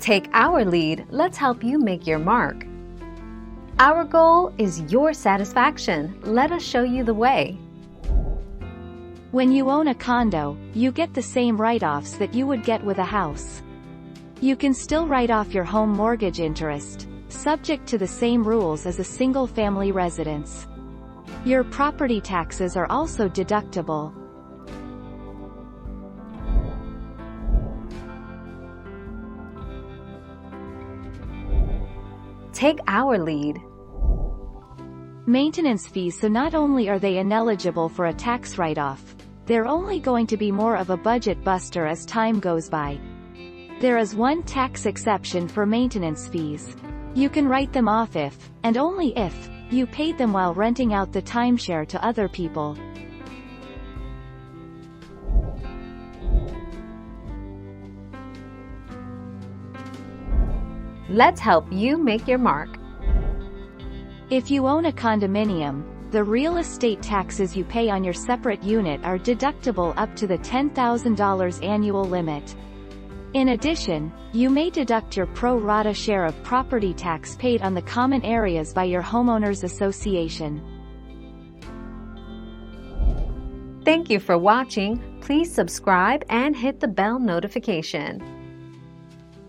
Take our lead, let's help you make your mark. Our goal is your satisfaction. Let us show you the way. When you own a condo, you get the same write-offs that you would get with a house. You can still write off your home mortgage interest, subject to the same rules as a single-family residence. Your property taxes are also deductible. Take our lead. Maintenance fees. So not only are they ineligible for a tax write-off, they're only going to be more of a budget buster as time goes by. There is one tax exception for maintenance fees. You can write them off if, and only if, you paid them while renting out the timeshare to other people. Let's help you make your mark. If you own a condominium, the real estate taxes you pay on your separate unit are deductible up to the $10,000 annual limit. In addition, you may deduct your pro rata share of property tax paid on the common areas by your homeowners association. Thank you for watching. Please subscribe and hit the bell notification.